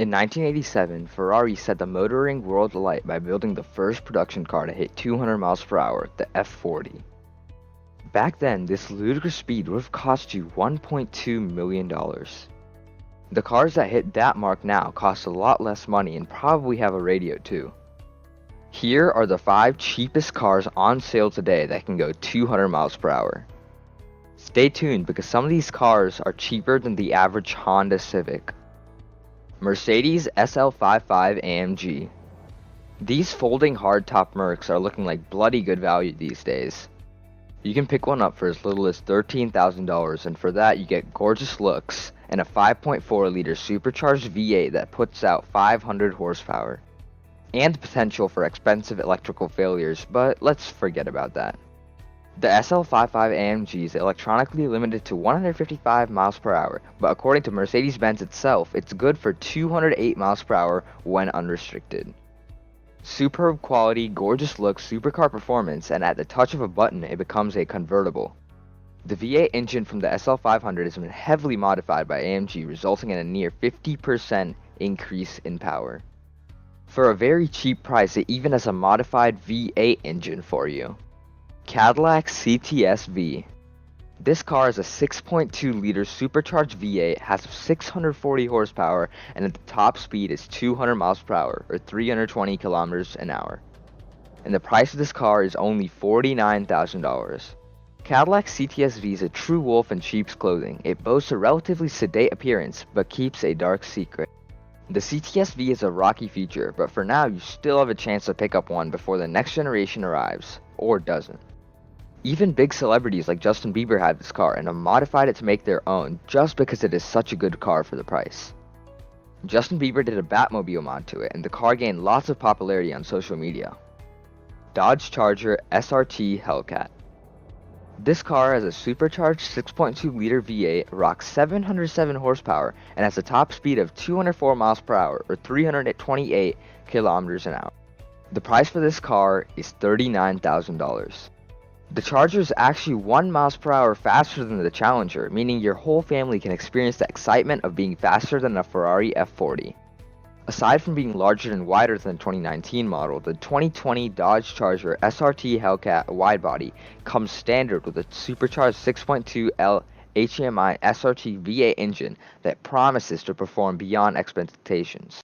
In 1987, Ferrari set the motoring world alight by building the first production car to hit 200 miles per hour, the F40. Back then, this ludicrous speed would have cost you $1.2 million. The cars that hit that mark now cost a lot less money and probably have a radio too. Here are the 5 cheapest cars on sale today that can go 200 miles per hour. Stay tuned because some of these cars are cheaper than the average Honda Civic. Mercedes SL55 AMG. These folding hardtop Mercs are looking like bloody good value these days. You can pick one up for as little as $13,000, and for that you get gorgeous looks and a 5.4 liter supercharged V8 that puts out 500 horsepower. And potential for expensive electrical failures, but let's forget about that. The SL55 AMG is electronically limited to 155 miles per hour, but according to Mercedes-Benz itself, it's good for 208 miles per hour when unrestricted. Superb quality, gorgeous looks, supercar performance, and at the touch of a button it becomes a convertible. The V8 engine from the SL500 has been heavily modified by AMG, resulting in a near 50% increase in power. For a very cheap price, it even has a modified V8 engine for you. Cadillac CTS-V. This car is a 6.2 liter supercharged V8, has 640 horsepower, and at the top speed is 200 miles per hour or 320 kilometers an hour. And the price of this car is only $49,000. Cadillac CTS-V is a true wolf in sheep's clothing. It boasts a relatively sedate appearance, but keeps a dark secret. The CTS-V is a rocky feature, but for now you still have a chance to pick up one before the next generation arrives, or doesn't. Even big celebrities like Justin Bieber have this car and have modified it to make their own just because it is such a good car for the price. Justin Bieber did a Batmobile mod to it, and the car gained lots of popularity on social media. Dodge Charger SRT Hellcat. This car has a supercharged 6.2 liter V8, rocks 707 horsepower, and has a top speed of 204 miles per hour or 328 kilometers an hour. The price for this car is $39,000. The Charger is actually 1 miles per hour faster than the Challenger, meaning your whole family can experience the excitement of being faster than a Ferrari F40. Aside from being larger and wider than the 2019 model, the 2020 Dodge Charger SRT Hellcat widebody comes standard with a supercharged 6.2 L HMI SRT V8 engine that promises to perform beyond expectations.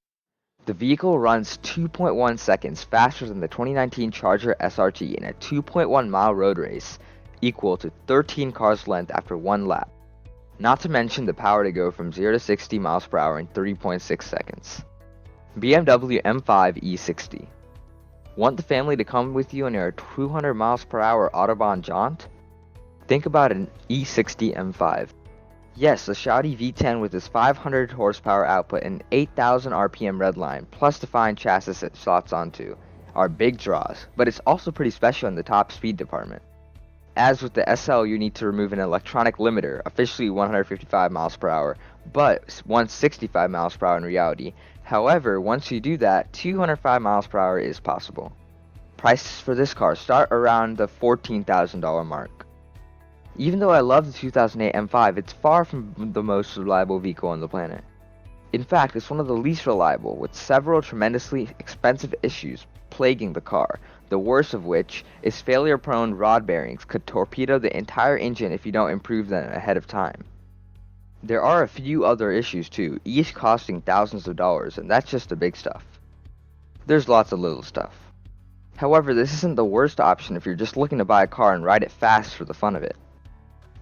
The vehicle runs 2.1 seconds faster than the 2019 Charger SRT in a 2.1 mile road race, equal to 13 cars' length after one lap. Not to mention the power to go from 0 to 60 miles per hour in 3.6 seconds. BMW M5 E60. Want the family to come with you on your 200 miles per hour Autobahn jaunt? Think about an E60 M5. Yes, the Audi V10 with its 500 horsepower output and 8,000 RPM redline, plus the fine chassis it slots onto, are big draws, but it's also pretty special in the top speed department. As with the SL, you need to remove an electronic limiter, officially 155 miles per hour, but 165 miles per hour in reality. However, once you do that, 205 miles per hour is possible. Prices for this car start around the $14,000 mark. Even though I love the 2008 M5, it's far from the most reliable vehicle on the planet. In fact, it's one of the least reliable, with several tremendously expensive issues plaguing the car, the worst of which is failure-prone rod bearings could torpedo the entire engine if you don't improve them ahead of time. There are a few other issues too, each costing thousands of dollars, and that's just the big stuff. There's lots of little stuff. However, this isn't the worst option if you're just looking to buy a car and ride it fast for the fun of it.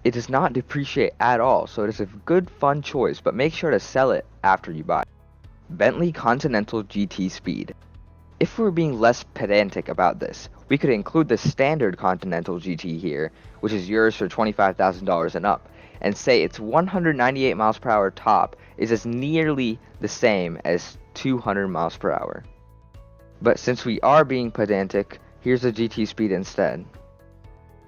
It does not depreciate at all, so it is a good fun choice, but make sure to sell it after you buy it. Bentley Continental GT Speed. If we were being less pedantic about this, we could include the standard Continental GT here, which is yours for $25,000 and up, and say its 198 miles per hour top is as nearly the same as 200 miles per hour. But since we are being pedantic, here's the GT Speed instead.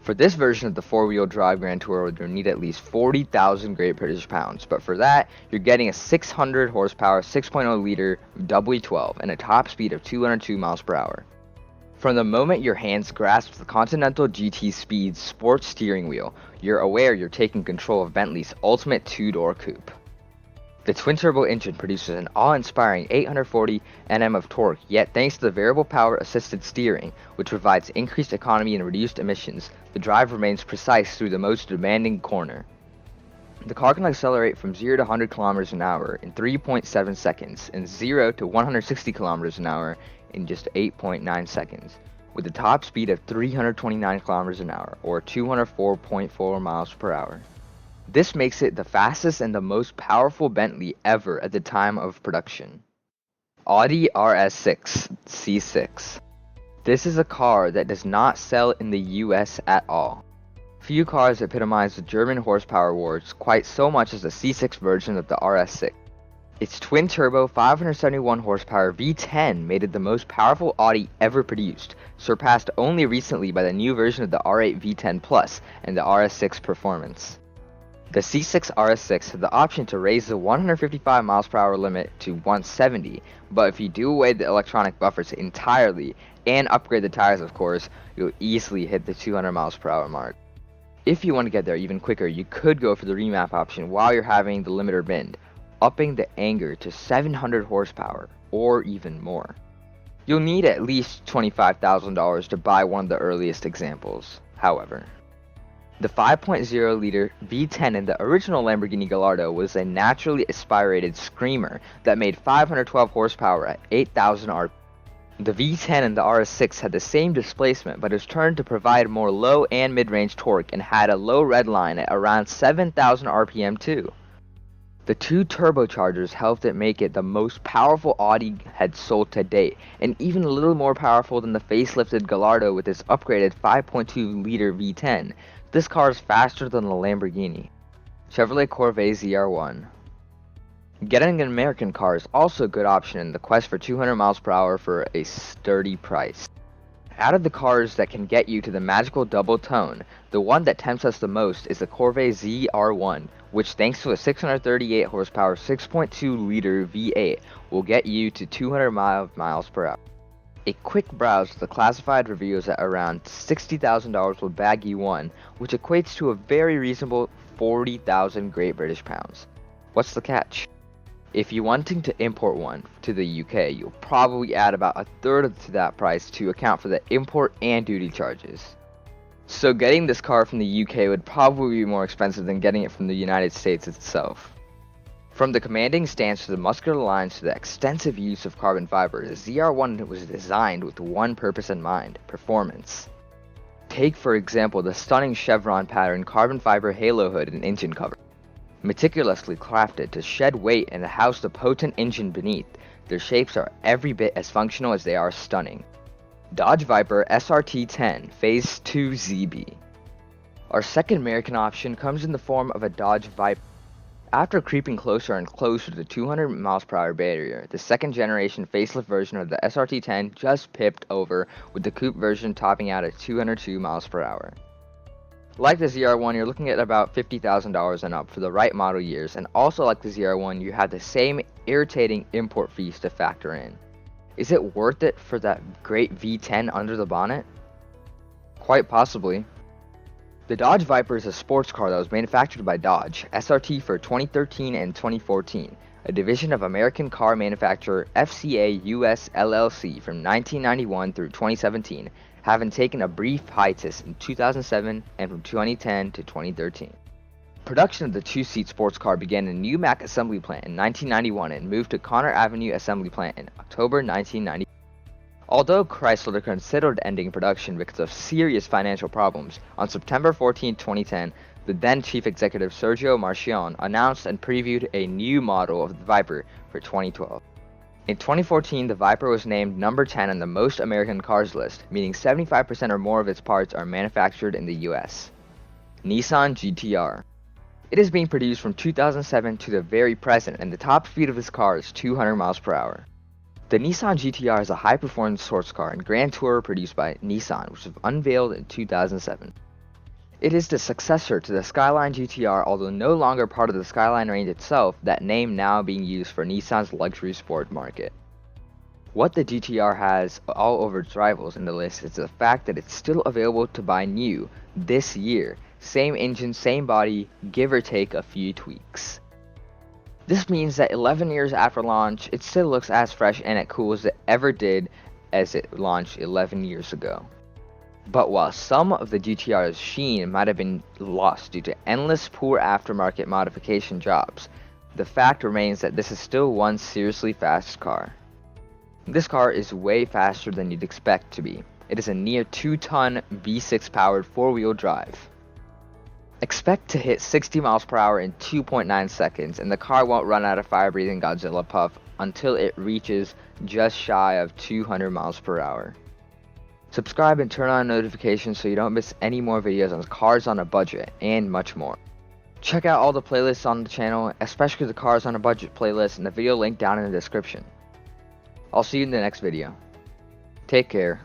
For this version of the 4-wheel drive Grand Tourer, you'll need at least 40,000 Great British pounds, but for that, you're getting a 600 horsepower 6.0 liter W12 and a top speed of 202 miles per hour. From the moment your hands grasp the Continental GT Speed's sports steering wheel, you're aware you're taking control of Bentley's ultimate two-door coupe. The twin-turbo engine produces an awe-inspiring 840 Nm of torque, yet thanks to the variable power assisted steering, which provides increased economy and reduced emissions, the drive remains precise through the most demanding corner. The car can accelerate from 0 to 100 km an hour in 3.7 seconds and 0 to 160 km an hour in just 8.9 seconds, with a top speed of 329 km an hour or 204.4 miles per hour. This makes it the fastest and the most powerful Bentley ever at the time of production. Audi RS6 C6. This is a car that does not sell in the US at all. Few cars epitomize the German horsepower wars quite so much as the C6 version of the RS6. Its twin-turbo 571 horsepower V10 made it the most powerful Audi ever produced, surpassed only recently by the new version of the R8 V10 Plus and the RS6 Performance. The C6 RS6 had the option to raise the 155 mph limit to 170, but if you do away the electronic buffers entirely, and upgrade the tires of course, you'll easily hit the 200 mph mark. If you want to get there even quicker, you could go for the remap option while you're having the limiter bend, upping the anger to 700 horsepower, or even more. You'll need at least $25,000 to buy one of the earliest examples, however. The 5.0-liter V10 in the original Lamborghini Gallardo was a naturally aspirated screamer that made 512 horsepower at 8,000 rpm. The V10 in the RS6 had the same displacement but was turned to provide more low and mid-range torque and had a low red line at around 7,000 rpm too. The two turbochargers helped it make it the most powerful Audi had sold to date, and even a little more powerful than the facelifted Gallardo with its upgraded 5.2-liter V10. This car is faster than the Lamborghini. Chevrolet Corvette ZR1. Getting an American car is also a good option in the quest for 200 mph for a sturdy price. Out of the cars that can get you to the magical double tone, the one that tempts us the most is the Corvette ZR1, which thanks to a 638 horsepower 6.2-liter V8 will get you to 200 miles per hour. A quick browse of the classified reviews at around $60,000 will bag you one, which equates to a very reasonable 40,000 Great British pounds. What's the catch? If you're wanting to import one to the UK, you'll probably add about a third to that price to account for the import and duty charges. So getting this car from the UK would probably be more expensive than getting it from the United States itself. From the commanding stance to the muscular lines to the extensive use of carbon fiber, the ZR1 was designed with one purpose in mind: performance. Take for example the stunning chevron pattern carbon fiber halo hood and engine cover. Meticulously crafted to shed weight and house the potent engine beneath, their shapes are every bit as functional as they are stunning. Dodge Viper SRT10 Phase 2 ZB. Our second American option comes in the form of a Dodge Viper. After creeping closer and closer to the 200 mph barrier, the second generation facelift version of the SRT10 just pipped over, with the coupe version topping out at 202 mph. Like the ZR1, you're looking at about $50,000 and up for the right model years, and also like the ZR1, you have the same irritating import fees to factor in. Is it worth it for that great V10 under the bonnet? Quite possibly. The Dodge Viper is a sports car that was manufactured by Dodge, SRT for 2013 and 2014, a division of American car manufacturer FCA US LLC from 1991 through 2017, having taken a brief hiatus in 2007 and from 2010 to 2013. Production of the two-seat sports car began in New Mack Assembly Plant in 1991 and moved to Connor Avenue Assembly Plant in October 1990. Although Chrysler considered ending production because of serious financial problems, on September 14, 2010, the then chief executive Sergio Marchionne announced and previewed a new model of the Viper for 2012. In 2014, the Viper was named number 10 on the Most American Cars list, meaning 75% or more of its parts are manufactured in the US. Nissan GT-R. It is being produced from 2007 to the very present, and the top speed of this car is 200 miles per hour. The Nissan GT-R is a high-performance sports car and Grand Tourer produced by Nissan, which was unveiled in 2007. It is the successor to the Skyline GT-R, although no longer part of the Skyline range itself, that name now being used for Nissan's luxury sport market. What the GT-R has all over its rivals in the list is the fact that it's still available to buy new this year. Same engine, same body, give or take a few tweaks. This means that 11 years after launch, it still looks as fresh and as cool as it ever did as it launched 11 years ago. But while some of the GT-R's sheen might have been lost due to endless poor aftermarket modification jobs, the fact remains that this is still one seriously fast car. This car is way faster than you'd expect to be. It is a near 2-ton V6 powered 4-wheel drive. Expect to hit 60 miles per hour in 2.9 seconds, and the car won't run out of fire-breathing Godzilla puff until it reaches just shy of 200 miles per hour. Subscribe and turn on notifications so you don't miss any more videos on cars on a budget and much more. Check out all the playlists on the channel, especially the cars on a budget playlist and the video link down in the description. I'll see you in the next video. Take care.